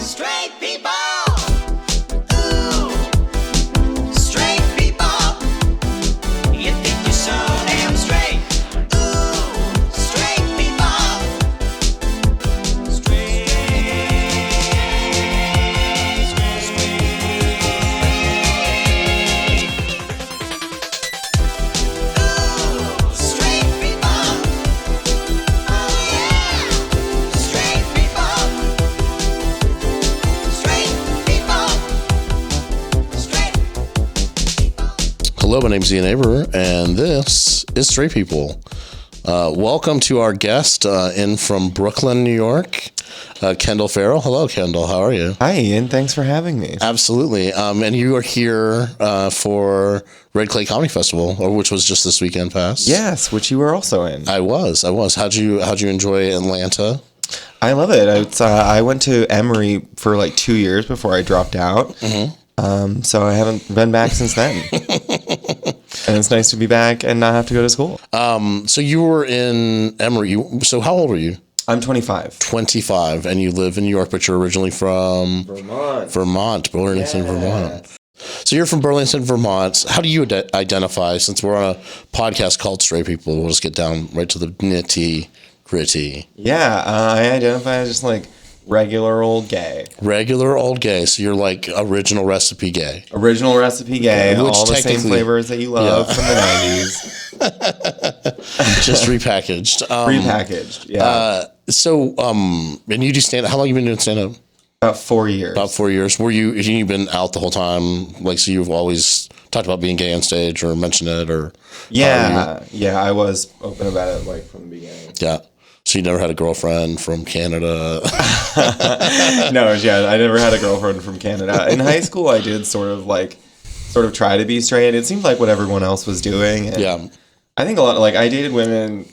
straight people. Ooh, straight people. You think you're so damn straight. Ooh, straight people. Straight. Ooh, straight people. Oh yeah, straight people. Straight people. Straight people. Hello, my name's Ian Aber, and this is Straight People. Welcome to our guest in from Brooklyn, New York, Kendall Farrell. Hello, Kendall. How are you? Hi, Ian. Thanks for having me. Absolutely. And you are here for Red Clay Comedy Festival, which was just this weekend past. Yes, which you were also in. I was. How'd you enjoy Atlanta? I love it. I went to Emory for like 2 years before I dropped out. Mm-hmm. So I haven't been back since then. And it's nice to be back and not have to go to school. So you were in Emory. So how old were you? I'm 25. 25, and you live in New York, but you're originally from Burlington, Vermont. So you're from Burlington, Vermont. How do you identify? Since we're on a podcast called Straight People, we'll just get down right to the nitty gritty. Yeah, I identify as just like regular old gay. Regular old gay. So you're like original recipe gay. Original recipe gay. Yeah, which all the same technically- flavors that you love from the 90s. Just repackaged. Repackaged, yeah. And you do stand up. How long have you been doing stand up? About 4 years. About 4 years. Have you been out the whole time? Like, so you've always talked about being gay on stage or mentioned it or? Yeah, I was open about it like from the beginning. Yeah. So you never had a girlfriend from Canada? No, yeah, I never had a girlfriend from Canada. In high school, I did sort of try to be straight. It seemed like what everyone else was doing. And Yeah. I think a lot, like, I dated women,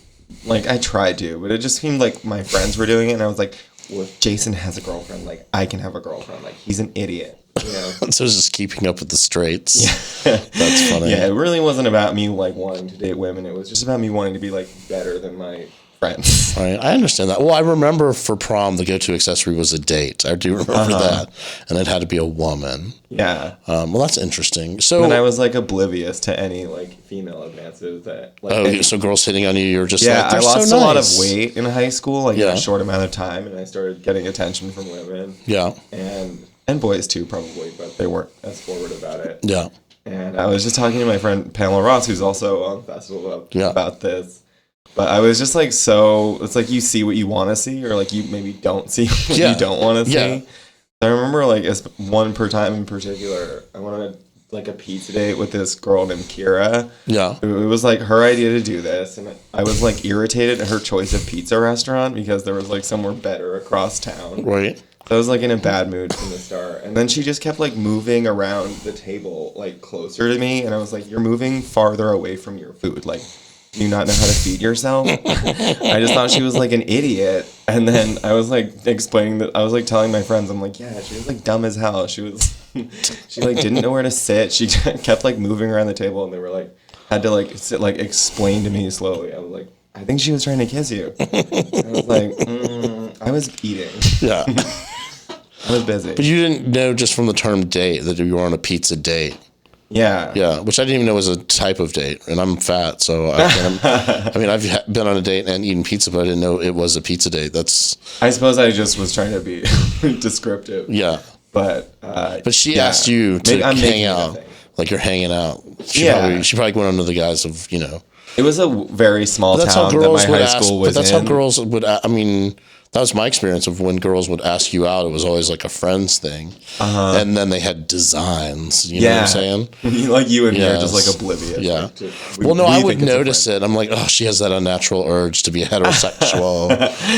like, I tried to, but it just seemed like my friends were doing it, and I was like, well, if Jason has a girlfriend, like, I can have a girlfriend. Like, he's an idiot, you know? So it's just keeping up with the straights. That's funny. Yeah, it really wasn't about me, like, wanting to date women. It was just about me wanting to be, like, better than my friends. Right, I understand that. Well, I remember for prom, the go-to accessory was a date. I do remember that, and it had to be a woman. Yeah. Well, that's interesting. So, And I was, like, oblivious to any, like, female advances that, like, so girls hitting on you, you're just yeah, like, they're I lost so a lot of nice. weight in high school, like in Yeah. a short amount of time, and I started getting attention from women. Yeah, And boys too, probably, but they weren't as forward about it. yeah, And I was just talking to my friend Pamela Ross, who's also on the festival, about this. But I was just like, so it's like you see what you want to see, or like you maybe don't see what you don't want to see. Yeah. I remember like one per time in particular, I wanted like a pizza date with this girl named Kira. yeah. It was like her idea to do this, and I was like irritated at her choice of pizza restaurant because there was like somewhere better across town. Right. I was like in a bad mood from the start, and then she just kept like moving around the table like closer to me, and I was like, "You're moving farther away from your food. Like, do you not know how to feed yourself?" I just thought she was like an idiot, and then I was like explaining that I was like telling my friends, I'm like, "Yeah, she was like dumb as hell. She like didn't know where to sit. She kept like moving around the table, and they were like had to like sit like explain to me slowly." I was like, "I think she was trying to kiss you." I was like, I was eating. Yeah. I was busy. But you didn't know just from the term date that you were on a pizza date. Yeah. Yeah, which I didn't even know was a type of date, and I'm fat, so I mean, I've been on a date and eaten pizza, but I didn't know it was a pizza date. I suppose I just was trying to be descriptive. Yeah. But She asked you to I'm hang making it a out, thing. like you're hanging out. She probably went under the guise of, you know. It was a very small That's how town that girls my would high ask. school But was that's in. how girls would. I mean, that was my experience of when girls would ask you out. It was always like a friends thing, and then they had designs. You know what I'm saying? Like you and me are Yes. just like oblivious. Yeah. Like, Well, no, we I think would it's a notice friend. it. I'm like, oh, she has that unnatural urge to be heterosexual.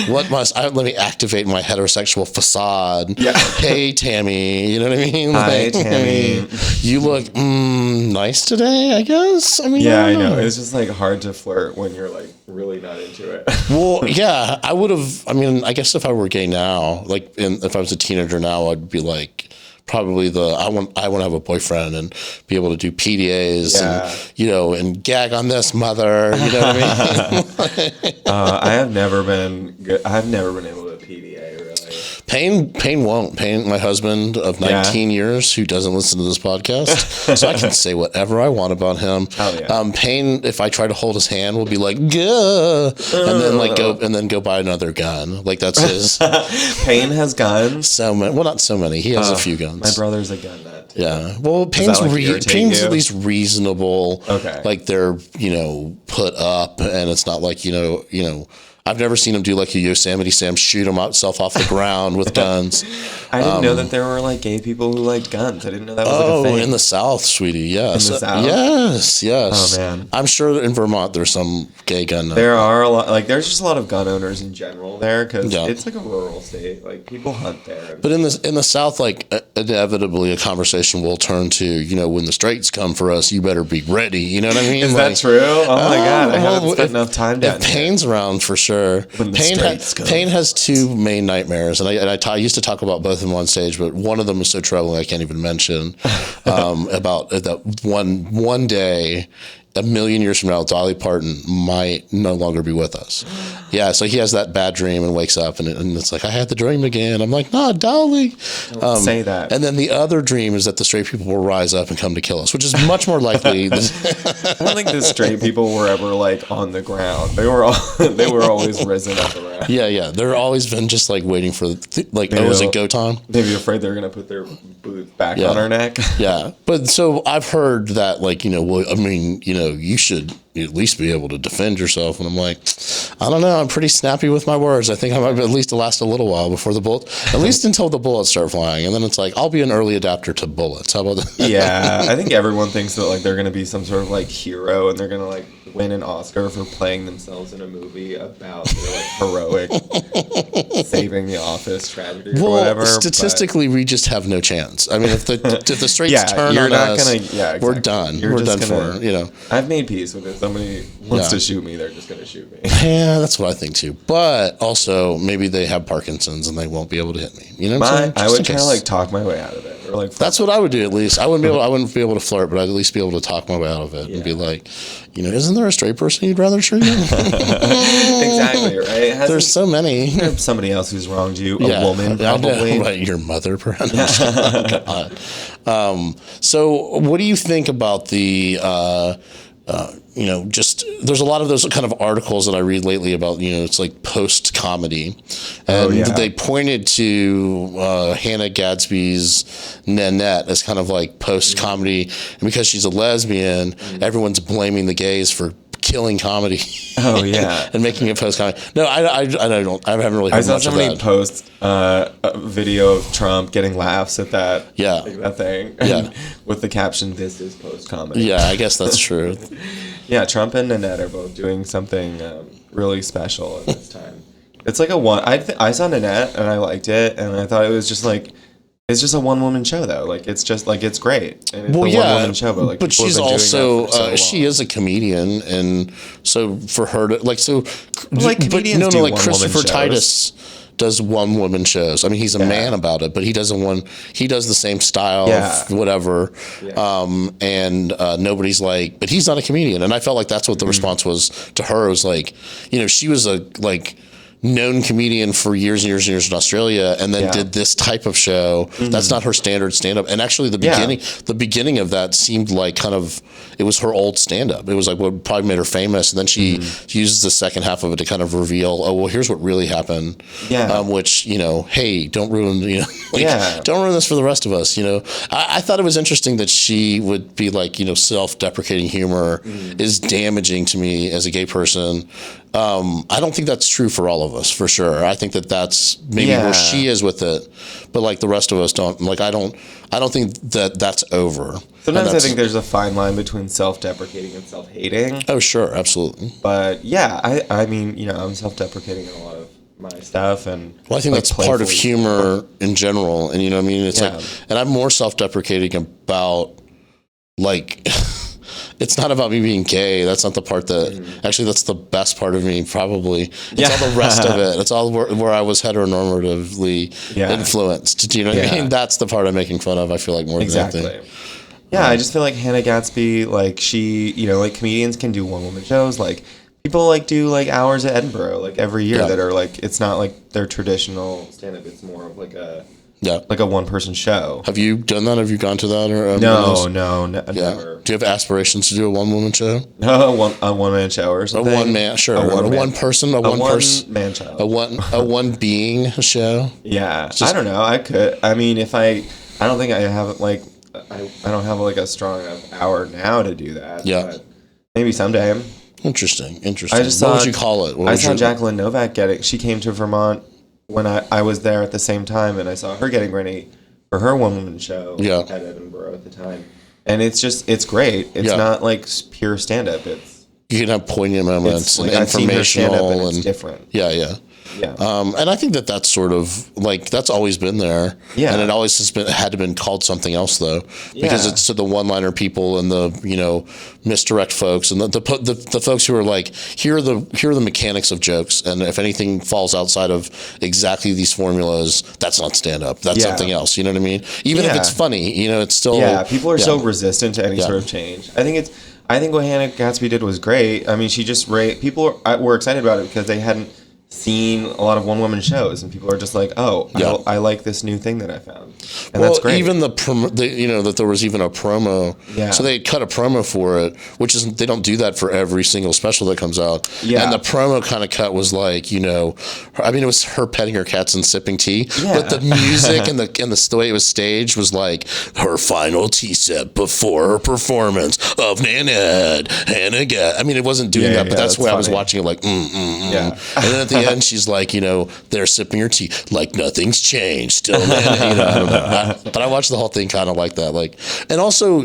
Let me activate my heterosexual facade. Yeah. Hey, Tammy. You know what I mean? Hi, Like, Tammy. You look nice today, I guess. I mean, Yeah, I don't know. It's just like hard to flirt when you're like really not into it. Well, yeah, I would have. I mean, I guess if I were gay now, like, if I was a teenager now, I'd be like, probably I want to have a boyfriend and be able to do PDAs and and gag on this mother. You know what I mean? I have never been good. I've never been able to PDA really. Payne won't. Payne, my husband of 19 years, who doesn't listen to this podcast, so I can say whatever I want about him. Oh, yeah. Payne, if I try to hold his hand, will be like, "Gah," and then go buy another gun. Like that's his. Payne has guns. So many. Well, not so many. He has a few guns. My brother's a gun nut. Too. Yeah. Well, Payne's at least reasonable. Okay. Like they're put up, and it's not like I've never seen him do like a Yosemite Sam, shoot himself off the ground with guns. I didn't know that there were like gay people who liked guns. I didn't know that was like a thing. In the South, sweetie. Yes. In the South? Yes. Oh man. I'm sure in Vermont there's some gay gun. There are a lot. Like there's just a lot of gun owners in general there because it's like a rural state. Like people hunt there. But in the South, like inevitably a conversation will turn to when the straights come for us, you better be ready. You know what I mean? Is that true? Oh my god, I haven't spent enough time down here. Payne's around for sure. Payne has two main nightmares, and I used to talk about both of them on stage, but one of them is so troubling I can't even mention. About that one day, a million years from now, Dolly Parton might no longer be with us. Yeah, so he has that bad dream and wakes up, and it's like, I had the dream again. I'm like, no, Dolly. Don't say that. And then the other dream is that the straight people will rise up and come to kill us, which is much more likely. I don't think the straight people were ever like on the ground. They were always risen up around. Yeah. They're always been just like waiting for is it go time? Maybe afraid they're gonna put their boots back on our neck. Yeah, but so I've heard that you should at least be able to defend yourself, and I'm like, I don't know. I'm pretty snappy with my words. I think I might at least last a little while before the bullet, at least until the bullets start flying, and then it's like I'll be an early adapter to bullets. How about that? Yeah, I think everyone thinks that like they're gonna be some sort of like hero, and they're gonna like win an Oscar for playing themselves in a movie about their like heroic saving the office tragedy or whatever. Statistically, we just have no chance. I mean, if the straights turn on us, exactly. we're done. We're done for. I've made peace with it. Somebody wants to shoot me, they're just gonna shoot me. Yeah, that's what I think too. But also, maybe they have Parkinson's and they won't be able to hit me. You know what I'm saying? I would kind of like talk my way out of it, or like that's what I would do at least. I wouldn't be able to flirt, but I'd at least be able to talk my way out of it and be like, isn't there a straight person you'd rather shoot? Exactly right. There's so many. Somebody else who's wronged you, a woman probably. Right, your mother perhaps. God. So what do you think about the? Just there's a lot of those kind of articles that I read lately about, it's like post comedy. And they pointed to Hannah Gadsby's Nanette as kind of like post comedy. And because she's a lesbian, everyone's blaming the gays for killing comedy. Oh yeah, and making it post comedy. No, I haven't really heard much of that. I saw somebody post a video of Trump getting laughs at that. Yeah, like that thing. Yeah, with the caption, "This is post comedy." Yeah, I guess that's true. Yeah, Trump and Nanette are both doing something really special at this time. It's like I saw Nanette and I liked it, and I thought it was just like. It's just a one-woman show, though. Like it's just like it's great. And it's a one-woman show, but she's also she is a comedian, and so for her to Christopher Titus does one-woman shows. I mean, he's a man about it, but he does the same style of whatever. Yeah. And nobody's like, but he's not a comedian, and I felt like that's what the response was to her. It was like, she was a known comedian for years and years and years in Australia, and then did this type of show. That's not her standard stand-up. And actually the beginning of that seemed like kind of, it was her old stand-up. It was like what probably made her famous. And then she uses the second half of it to kind of reveal, oh, well, here's what really happened. Yeah. Which, hey, don't ruin, don't ruin this for the rest of us. I thought it was interesting that she would be like, self-deprecating humor is damaging to me as a gay person. I don't think that's true for all of us, for sure. I think that's maybe where she is with it, but like the rest of us don't. Like I don't think that that's over. Sometimes I think there's a fine line between self-deprecating and self-hating. Oh, sure, absolutely. But yeah, I mean, I'm self-deprecating in a lot of my stuff, and I think that's part of humor in general. And what I mean, it's like, and I'm more self-deprecating about like. It's not about me being gay. That's not the part that actually. That's the best part of me, probably. It's all the rest of it. It's all where I was heteronormatively influenced. Do you know what I mean? That's the part I'm making fun of. I feel like more than anything. Yeah, I just feel like Hannah Gadsby, like she, like comedians can do one woman shows. Like people like do like hours at Edinburgh like every year Yeah. that are like, it's not like their traditional stand-up. It's more of like a Yeah. one-person show. Have you done that? Have you gone to that? Or No, yeah. never. Do you have aspirations to do a one-woman show? No, a one-man show or A something. one-man, sure. A A one-man- one-person, a one-person, one-man show. a one-being show. Yeah, I don't know. I could. I mean, I don't think I have like, I don't have like a strong enough hour now to do that. Yeah. But maybe someday. Interesting. I just What saw, would you call it? What I would saw you- Jacqueline Novak she came to Vermont when I was there at the same time, and I saw her getting ready for her one-woman show Yeah. at Edinburgh at the time. And it's great. It's Yeah. not like pure stand-up. You can have poignant moments It's and like I've seen her stand-up informational and it's different. Yeah, yeah. Yeah. And I think that's sort of like that's always been there. Yeah. And it always has been had to been called something else though, because Yeah. it's to the one-liner people and the misdirect folks and the folks who are like here are the mechanics of jokes, and if anything falls outside of exactly these formulas, that's not stand up. That's Yeah. something else. You know what I mean? Even if Yeah. it's funny, it's still People are so resistant to any Yeah. sort of change. I think what Hannah Gatsby did was great. I mean, she just people were excited about it because they hadn't seen a lot of one-woman shows, and people are just like, "Oh, Yeah. I like this new thing that I found," and that's great. Even that there was even a promo. Yeah. So they cut a promo for it, which is they don't do that for every single special that comes out. Yeah. And the promo kind of cut was like, I mean, it was her petting her cats and sipping tea, Yeah. but the music and the way it was staged was like her final tea sip before her performance of Hannah Gatsby. I mean, it wasn't doing Yeah, that, but yeah, that's that's why I was funny. watching it like, Yeah. And then at the end, she's like, they're sipping your tea like nothing's changed. Still, man, I don't know. But I watched the whole thing kind of like that. Like, and also,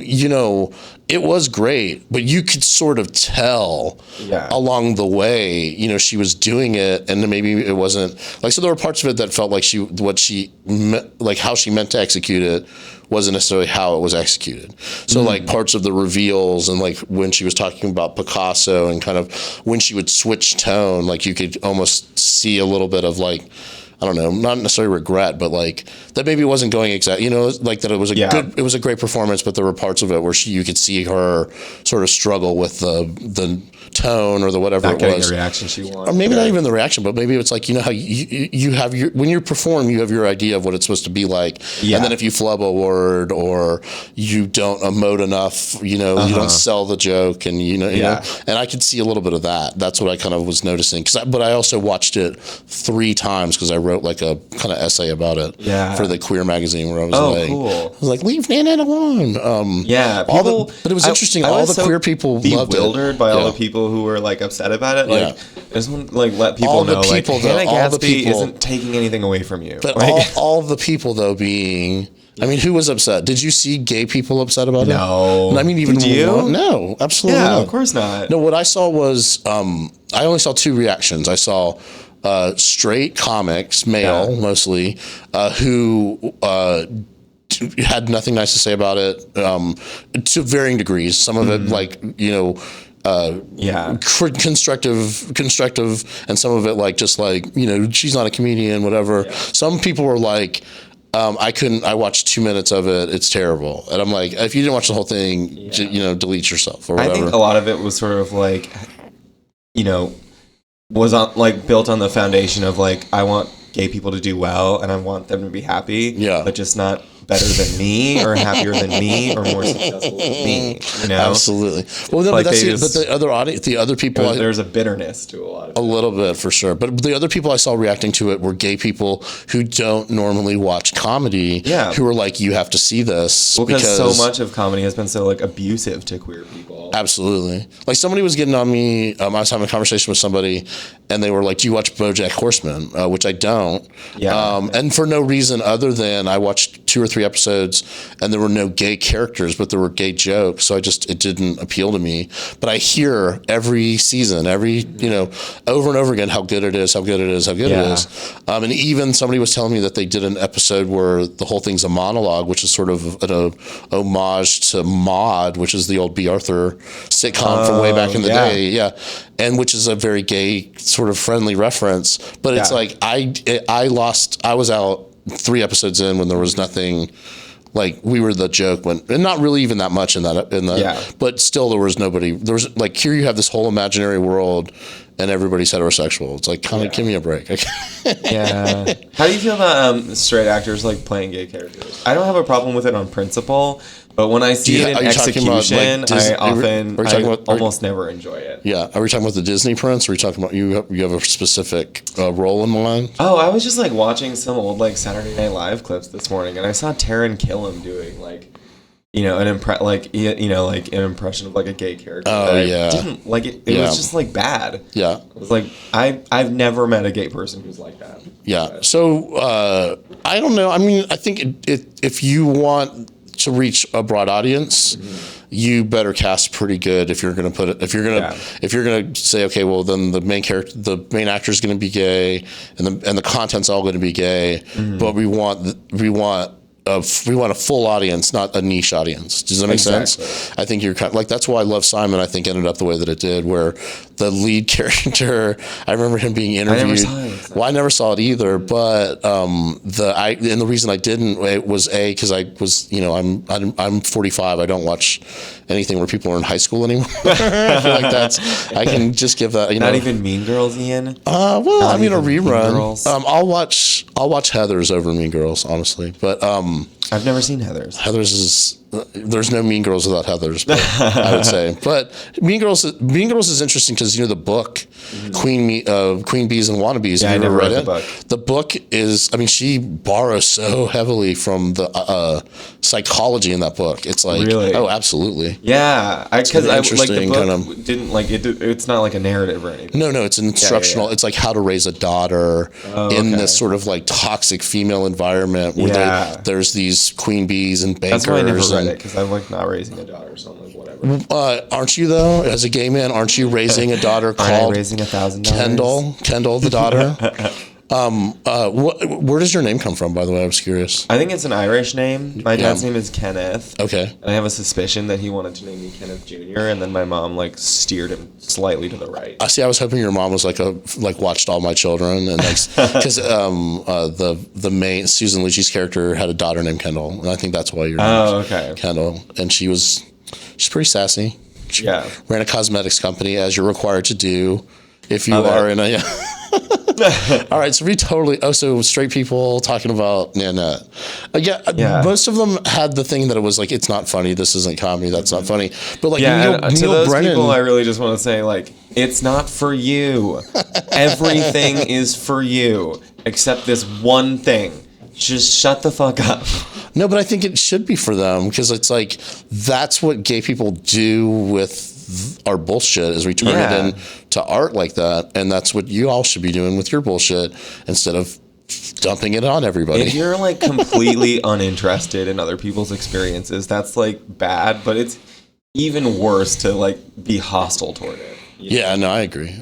it was great, but you could sort of tell along the way, she was doing it, and then maybe it wasn't like. So there were parts of it that felt like how she meant to execute it wasn't necessarily how it was executed. So like parts of the reveals and like when she was talking about Picasso and kind of when she would switch tone, like you could almost see a little bit of like, I don't know, not necessarily regret, but like that maybe it wasn't going exactly, like that it was it was a great performance, but there were parts of it where you could see her sort of struggle with the tone or the whatever not it getting was. the reaction she wanted. Or maybe not even the reaction, but maybe it's like, how you have when you perform, you have your idea of what it's supposed to be like. Yeah. And then if you flub a word or you don't emote enough, you don't sell the joke and, and I could see a little bit of that. That's what I kind of was noticing. But I also watched it 3 times because I wrote like a kind of essay about it for the Queer magazine where I was cool. I was like, leave Nana alone. But it was interesting. All the queer people loved it. Bewildered by all the people who were like upset about it. Like, I just want to like let people All the know people, like though, Hannah all the Gatsby people- isn't taking anything away from you. But Like, all the people though being, I mean, who was upset? Did you see gay people upset about it? No. I mean, even Did you? more- no, absolutely yeah, not. of course not. No, what I saw was I only saw 2 reactions. I saw straight comics, male mostly, who had nothing nice to say about it to varying degrees. Some of it like constructive, and some of it like just like she's not a comedian, whatever. Some people were like, I watched 2 minutes of it, it's terrible, and I'm like, if you didn't watch the whole thing, delete yourself or whatever. I think a lot of it was sort of like, was on like built on the foundation of like, I want gay people to do well and I want them to be happy, but just not better than me or happier than me or more successful than me. Absolutely. Well, no, Like but that's they but the other audience, the other people, there's a bitterness to a lot of a little bit for sure. But the other people I saw reacting to it were gay people who don't normally watch comedy. Yeah. Who are like, you have to see this because so much of comedy has been so like abusive to queer people. Absolutely. Like somebody was getting on me. I was having a conversation with somebody, and they were like, "Do you watch BoJack Horseman?" Which I don't. Yeah. And for no reason other than I watched 2 or 3 episodes, and there were no gay characters, but there were gay jokes. So it didn't appeal to me. But I hear every season, over and over again, how good it is, how good it is, how good it is. And even somebody was telling me that they did an episode where the whole thing's a monologue, which is sort of an homage to Maude, which is the old B. Arthur sitcom from way back in the day, and which is a very gay sort of friendly reference. But it's like I was out 3 episodes in when there was nothing like we were the joke when, and not really even that much in that, Yeah. but still there was nobody, there was like, here you have this whole imaginary world and everybody's heterosexual. It's like, kind of give me a break. Yeah. How do you feel about straight actors like playing gay characters? I don't have a problem with it on principle, but when I see it in are you talking about, like, execution, Disney- I almost never enjoy it. Yeah. Are we talking about the Disney prince? Or are we talking about, you have a specific role in mind? Oh, I was just like watching some old like Saturday Night Live clips this morning, and I saw Taron Killam doing like, you know, an an impression of like a gay character. Oh, that yeah. I didn't like it. It was just like bad. Yeah. It was like I've never met a gay person who's like that. Yeah. So I don't know. I mean, I think if you want to reach a broad audience, you better cast pretty good. If you're going to put it, if you're going to say, okay, well then the main actor is going to be gay, and the content's all going to be gay, but we want a full audience, not a niche audience. Does that make sense? I think you're kind of, like, that's why I Love Simon, I think, ended up the way that it did, where the lead character, I remember him being interviewed. I never saw it either, but the reason I didn't was because I was, you know, I'm 45. I don't watch anything where people are in high school anymore. I feel like I can just give that, you know. Not even Mean Girls, Ian? Well, I mean, a Mean rerun. Girls? I'll watch Heathers over Mean Girls, honestly, but I've never seen Heathers. Heathers is there's no Mean Girls without Heathers, but I would say. But Mean Girls is interesting because, you know, the book Queen Bees and Wannabes. Yeah, have I you never ever read read it? the book. The book is, I mean, she borrows so heavily from the psychology in that book. It's like, Really? oh, absolutely. Yeah, because really I like the interesting, book kind of- didn't like it. It's not like a narrative or anything. No, it's an instructional. yeah. It's like how to raise a daughter in this sort of like toxic female environment where there's these queen bees and bankers. That's why I never read it, because I'm like not raising a daughter, so I'm like whatever. Aren't you though? As a gay man, aren't you raising a daughter Aren't I called raising $1,000? Kendall the daughter? Where does your name come from, by the way? I was curious. I think it's an Irish name. My dad's name is Kenneth. Okay. And I have a suspicion that he wanted to name me Kenneth Jr., and then my mom like steered him slightly to the right. I see. I was hoping your mom was like watched All My Children, and because the main Susan Lucci's character had a daughter named Kendall, and I think that's why your name's okay. Kendall, and she's pretty sassy. She ran a cosmetics company, as you're required to do if you are in a. All right, so so straight people talking about Nanette. Most of them had the thing that it was like, it's not funny, this isn't comedy, that's not funny. But like to Neil those Brennan, people, I really just want to say, like, it's not for you. Everything is for you except this one thing. Just shut the fuck up. No, but I think it should be for them, because it's like, that's what gay people do with our bullshit, is we turn it into art like that, and that's what you all should be doing with your bullshit instead of dumping it on everybody. If you're like completely uninterested in other people's experiences, that's like bad, but it's even worse to like be hostile toward it. Yeah, no, I agree.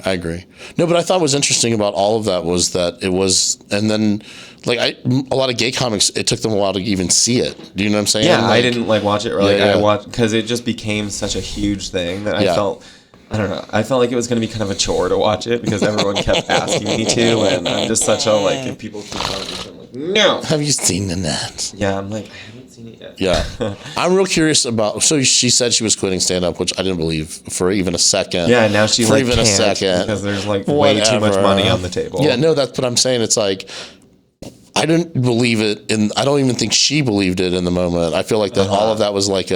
No, but I thought what was interesting about all of that was that it was, and then like a lot of gay comics, it took them a while to even see it. Do you know what I'm saying? Yeah, like, I didn't like watch it, or like I watched, because it just became such a huge thing that I felt, I don't know, I felt like it was going to be kind of a chore to watch it because everyone kept asking me to, and I'm just such a like, if people keep telling me, I'm like, no. Have you seen Nanette? Yeah, I'm like, I haven't seen it yet. Yeah, I'm real curious about. So she said she was quitting stand up, which I didn't believe for even a second. Yeah, now she like even can't a second because there's like way too much money on the table. Yeah, no, that's what I'm saying. It's like, I didn't believe it, and I don't even think she believed it in the moment. I feel like that all of that was like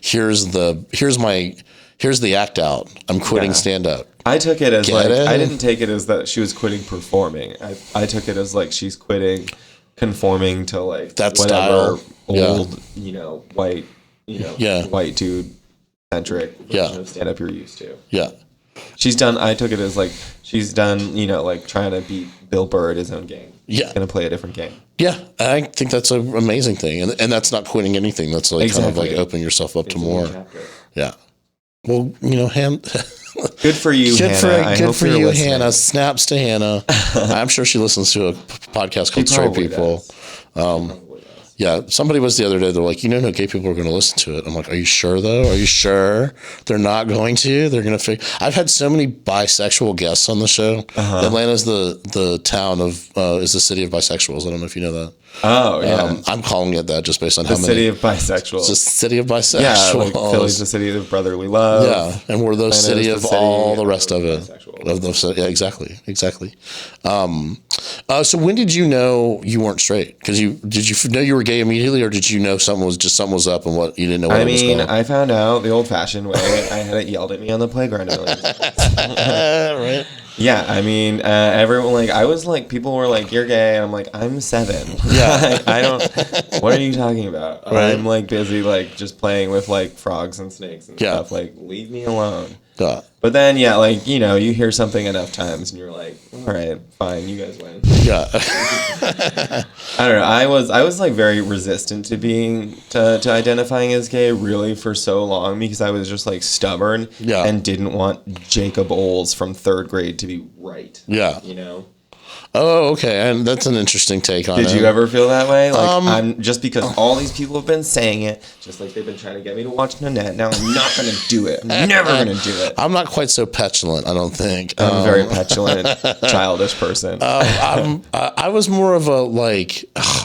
here's the act out. I'm quitting stand up. I took it as Get it? I didn't take it as that she was quitting performing. I took it as like she's quitting conforming to like that whatever style. old, white, white dude centric version of stand up you're used to. Yeah. I took it as like she's done, like trying to beat Bill Burr at his own game. Yeah. She's going to play a different game. Yeah. I think that's an amazing thing. And that's not quitting anything. That's like kind of like opening yourself up to more. Yeah. Well, good for you, Hannah. Good for you, Hannah. Snaps to Hannah. I'm sure she listens to a podcast called Straight People. Yeah, somebody was the other day. They're like, no gay people are going to listen to it. I'm like, are you sure though? Are you sure they're not going to? They're going to. I've had so many bisexual guests on the show. Atlanta's the town of is the city of bisexuals. I don't know if you know that. Oh yeah, I'm calling it that just based on the how many. city of bisexuals. It's the city of bisexuals. Yeah, like Philly's the city of brotherly love. Yeah, and we're the city of all the rest of it. bisexuals. Of those, yeah, exactly. So when did you know you weren't straight? Because did you know you were gay immediately, or did you know something was up and what you didn't know what it was going on? I found out the old-fashioned way. I had it yelled at me on the playground. Right. Yeah, I mean, everyone people were like, "You're gay," and I'm like, "I'm 7." Yeah. I don't. What are you talking about? Right. I'm like busy just playing with frogs and snakes and stuff. Leave me alone. Yeah. But then, you hear something enough times, and you're like, "All right, fine, you guys win." Yeah. I don't know. I was very resistant to identifying as gay really for so long because I was just stubborn and didn't want Jacob Oles from 3rd grade to be right. Yeah. Oh, okay. And that's an interesting take on it. Did you ever feel that way? I'm just because all these people have been saying it, just like they've been trying to get me to watch Nanette. Now I'm not going to do it. I'm never going to do it. I'm not quite so petulant, I don't think. I'm a very petulant, childish person. I was more of a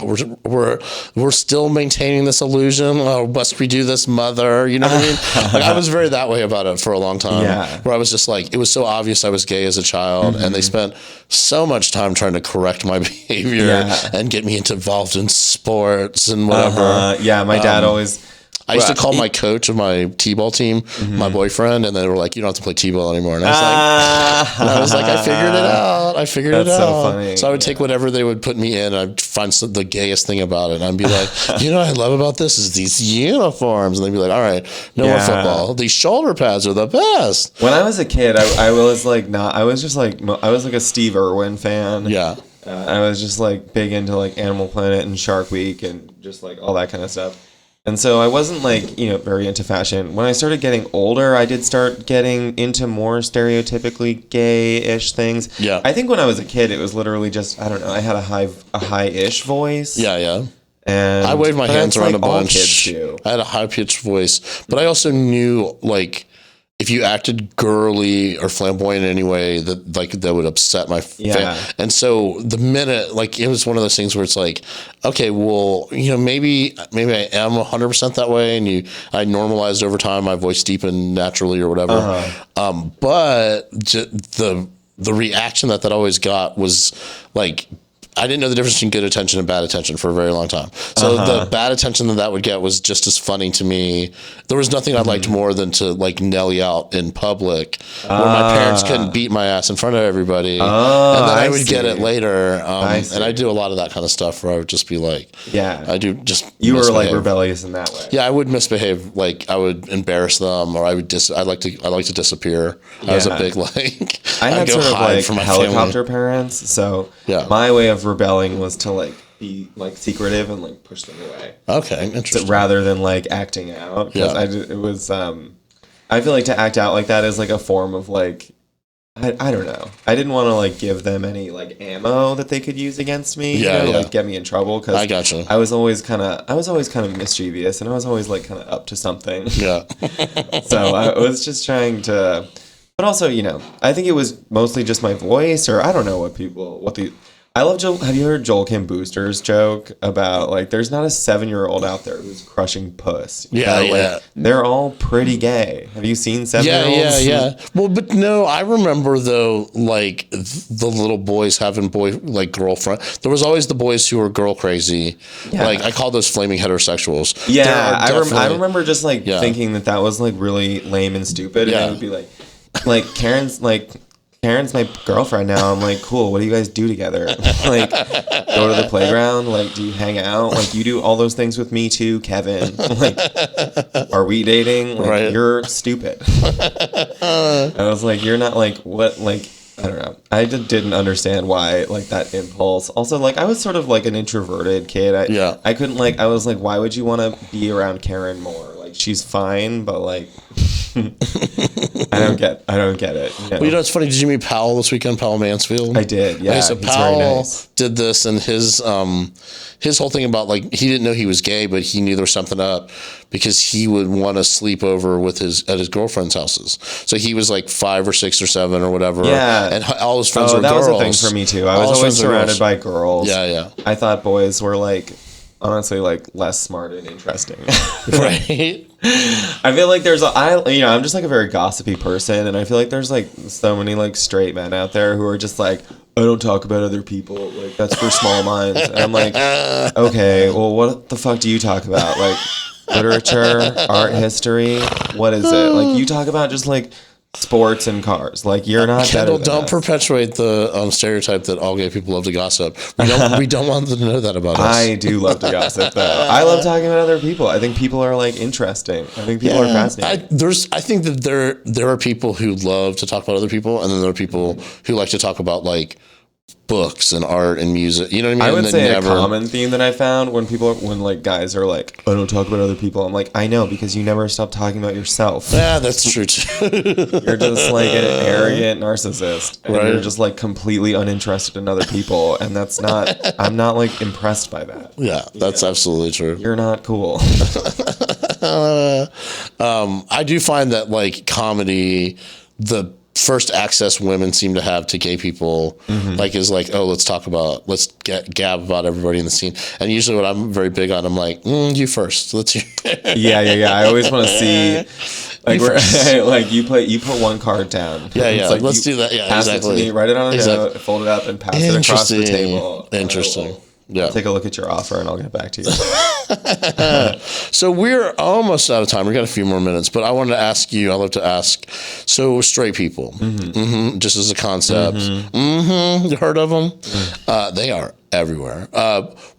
we're still maintaining this illusion. Oh, must we do this, mother? You know what I mean? I was very that way about it for a long time. Yeah. Where I was just it was so obvious I was gay as a child, and they spent so much time trying to correct my behavior and get me involved in sports and whatever. Yeah, my dad always. I used to call my coach of my t-ball team my boyfriend, and they were like, "You don't have to play t-ball anymore." And I was like, I figured it out. I figured it out. That's so funny. So I would take whatever they would put me in, and I'd find the gayest thing about it. And I'd be like, what I love about this is these uniforms. And they'd be like, all right, no more football. These shoulder pads are the best. When I was a kid, I was I was just I was a Steve Irwin fan. Yeah. I was just big into Animal Planet and Shark Week and just all that kind of stuff. And so I wasn't very into fashion. When I started getting older, I did start getting into more stereotypically gay-ish things. Yeah. I think when I was a kid, it was literally just, I don't know, I had a high-ish voice. Yeah, yeah. And I waved my hands around a all bunch. Kids do. I had a high-pitched voice, but I also knew if you acted girly or flamboyant in any way, that would upset my family. And so the minute, it was one of those things where it's okay, well, maybe I am 100% that way, and I normalized over time, my voice deepened naturally or whatever. But the reaction that always got was I didn't know the difference between good attention and bad attention for a very long time. So the bad attention that would get was just as funny to me. There was nothing I liked more than to Nelly out in public where my parents couldn't beat my ass in front of everybody. And then I would get it later. And I do a lot of that kind of stuff where I would just be I do just You misbehave. were rebellious in that way. Yeah, I would misbehave. I would embarrass them, or I like to disappear. I was a big I had go sort hide of from my helicopter family. parents, so Yeah. my way of rebelling was to be secretive and push them away. Okay, interesting. Rather than acting out. Because it was I feel to act out like that is a form of I don't know. I didn't want to give them any ammo that they could use against me. Get me in trouble. Cause I gotcha. I was always kind of mischievous, and I was always kind of up to something. Yeah. So I was just trying to, but also I think it was mostly just my voice, or I don't know I love Joel. Have you heard Joel Kim Booster's joke about there's not a 7-year-old out there who's crushing puss? Yeah. They're all pretty gay. Have you seen 7-year-olds? Yeah. Well, but no, I remember though, the little boys having girlfriend. There was always the boys who were girl crazy. Yeah. I call those flaming heterosexuals. Yeah, I remember just thinking that was really lame and stupid, and it would be Karen's my girlfriend now. I'm cool. What do you guys do together? Go to the playground? Do you hang out? You do all those things with me too, Kevin. Are we dating? Right. You're stupid. I was you're not what? I don't know. I just didn't understand why that impulse. Also, I was sort of an introverted kid. I couldn't I was why would you want to be around Karen more? She's fine, but I don't get it. You know? Well, you know, it's funny. Did you meet Powell this weekend? Powell Mansfield. I did. Yeah. Okay, so he's Powell very nice. did this, and his whole thing about like he didn't know he was gay, but he knew there was something up because he would want to sleep over with at his girlfriend's houses. So he was like 5 or 6 or 7 or whatever. Yeah. and all his friends were that girls. was a thing for me too. I All was his always friends were surrounded girls. by girls. Yeah. I thought boys were like honestly like less smart and interesting. Right. I feel like I'm just like a very gossipy person, and I feel like there's like so many like straight men out there who are just like, I don't talk about other people, like that's for small minds. And I'm like, okay, well, what the fuck do you talk about? Like literature, art history, what is it? Like you talk about just like sports and cars. Like you're not Kendall, better than don't us. perpetuate the stereotype that all gay people love to gossip. We don't want them to know that about us. I do love to gossip though. I love talking about other people. I think people are like interesting. I think people are fascinating. I think that there are people who love to talk about other people, and then there are people who like to talk about like books and art and music. You know what I mean? I would And say then a common theme that I found when like guys are like, I don't talk about other people. I'm like, I know, because you never stop talking about yourself. Yeah, that's true too. You're just like an arrogant narcissist. And Right. you're just like completely uninterested in other people. And I'm not like impressed by that. Yeah, that's absolutely true. You're not cool. I do find that like comedy, the first access women seem to have to gay people, like is like, oh, let's gab about everybody in the scene. And usually what I'm very big on, I'm like, you first. Let's hear. Yeah. I always want to see like where like you put one card down. Yeah. It's like Let's do that. Yeah, pass exactly. it to me, write it on a Exactly. note, fold it up, and pass it across the table. Interesting. Yeah. Take a look at your offer, and I'll get back to you. So we're almost out of time. We got a few more minutes, but I wanted to ask you. I love to ask. So straight people, just as a concept, you heard of them? They are everywhere.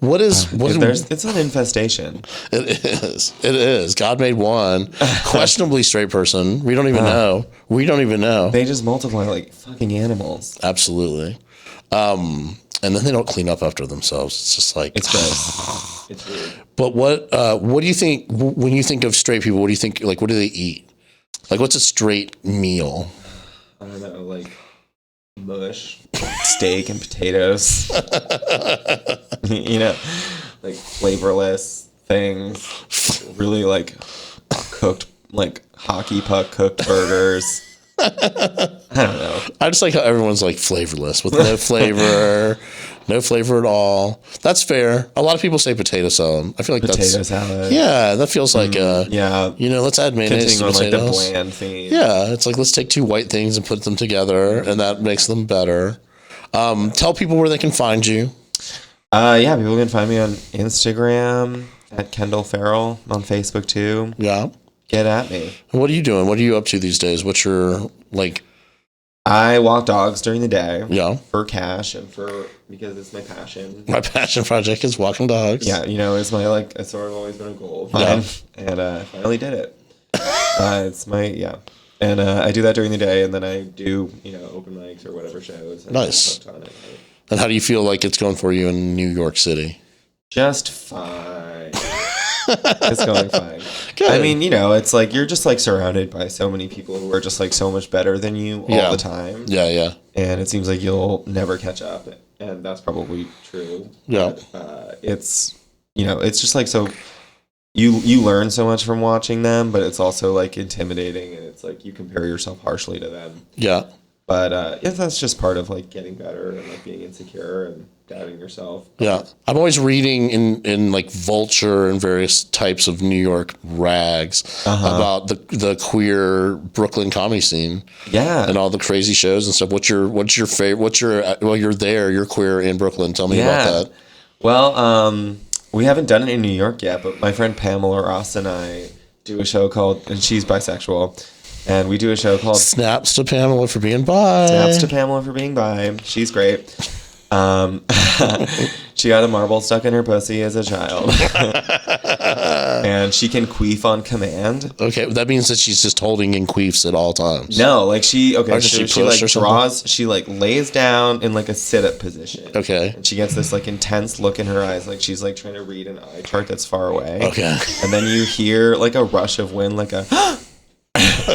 It's an infestation. It is. God made one questionably straight person. We don't even know. They just multiply like fucking animals. Absolutely. And then they don't clean up after themselves. It's just like It's gross. It's weird. But what do you think when you think of straight people? What do you think? Like, what do they eat? Like, what's a straight meal? I don't know, like mush, steak and potatoes. You know, like flavorless things. Really like cooked, like hockey puck cooked burgers. I don't know. I just like how everyone's like flavorless with no flavor, no flavor at all. That's fair. A lot of people say potato salad. I feel like Potato salad. Yeah, that feels like Yeah. you know, let's add mayonnaise to Continuing on like the potatoes. bland theme. Yeah, it's like let's take 2 white things and put them together, and that makes them better. Tell people where they can find you. Yeah, people can find me on Instagram at Kendall Farrell, on Facebook too. Yeah. Get at me. What are you doing? What are you up to these days? What's your like? I walk dogs during the day. Yeah. For cash and because it's my passion. My passion project is walking dogs. Yeah, you know, it's sort of always been a goal of Yeah. mine, and I finally did it. And I do that during the day, and then I do open mics or whatever shows. And Nice. I post on it. And how do you feel like it's going for you in New York City? Just fine. It's going fine. Good. I mean, it's like you're just like surrounded by so many people who are just like so much better than you all the time. Yeah. And it seems like you'll never catch up, and that's probably true. Yeah. But, it's it's just like so you learn so much from watching them, but it's also like intimidating, and it's like you compare yourself harshly to them. Yeah. But that's just part of like getting better and like being insecure and doubting yourself. Yeah. I'm always reading in like Vulture and various types of New York rags about the queer Brooklyn comedy scene. Yeah. And all the crazy shows and stuff. What's your favorite? You're there. You're queer in Brooklyn. Tell me about that. Well, we haven't done it in New York yet, but my friend Pamela Ross and I do a show called, and she's bisexual, and we do a show called Snaps to Pamela for being bi. Snaps to Pamela for being bi. She's great. She got a marble stuck in her pussy as a child. And she can queef on command. Okay, that means that she's just holding in queefs at all times. No, like she Or does so she she push like or something? draws, she like lays down in like a sit-up position. Okay. And she gets this like intense look in her eyes, like she's like trying to read an eye chart that's far away. Okay. And then you hear like a rush of wind, like a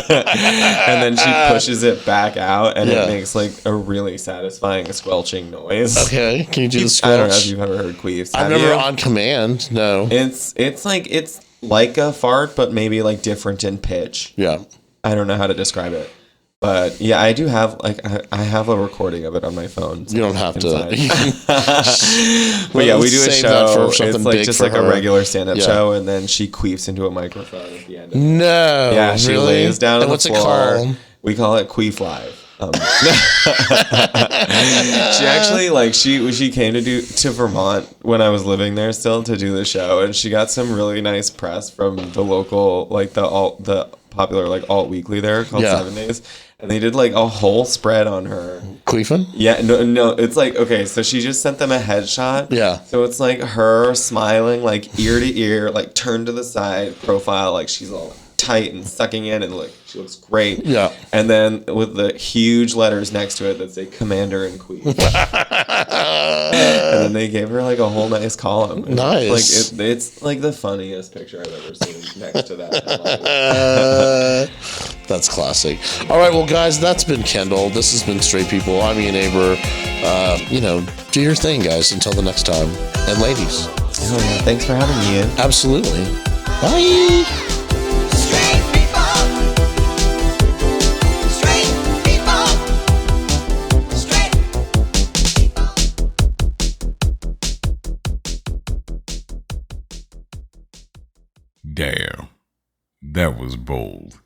and then she pushes it back out, and Yeah. it makes like a really satisfying squelching noise. Okay, can you do the I don't know if squelch? you've ever heard queefs. I've Have never you? on command. No. It's like a fart, but maybe like different in pitch. Yeah. I don't know how to describe it. But yeah, I do have like I have a recording of it on my phone. You don't have to. You can But yeah, we do a save that show. for something It's like big just for like her. a regular stand-up Yeah. show, and then she queefs into a microphone at the end. Of it. No. Yeah, she really? lays down And on the what's floor. it called? We call it Queef Live. She actually like she came to Vermont when I was living there still to do the show, and she got some really nice press from the local like the popular like alt weekly there called Yeah. 7 Days, and they did like a whole spread on her. Queefing? Yeah, no, it's like okay, so she just sent them a headshot. Yeah. So it's like her smiling like ear to ear, like turned to the side profile, like she's all tight and sucking in, and like she looks great. Yeah. And then with the huge letters next to it that say Commander and Queen. And then they gave her like a whole nice column. And Nice. Like it's like the funniest picture I've ever seen next to that headline. That's classic. All right, well, guys, that's been Kendall. This has been Straight People. I'm Ian Aber. Do your thing, guys. Until the next time. And ladies. Oh yeah, thanks for having me, Ian. Absolutely. Bye. Straight people. Straight people. Straight people. Damn, that was bold.